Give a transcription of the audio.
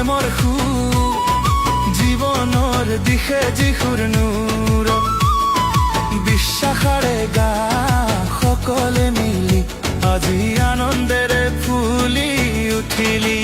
প্ৰেমৰ সুৰ জীৱনৰ দিশে যিহুৰ নূৰ বিশ্বাসৰে গা সকলে মিলি আজি আনন্দেৰে ফুলি উঠিলি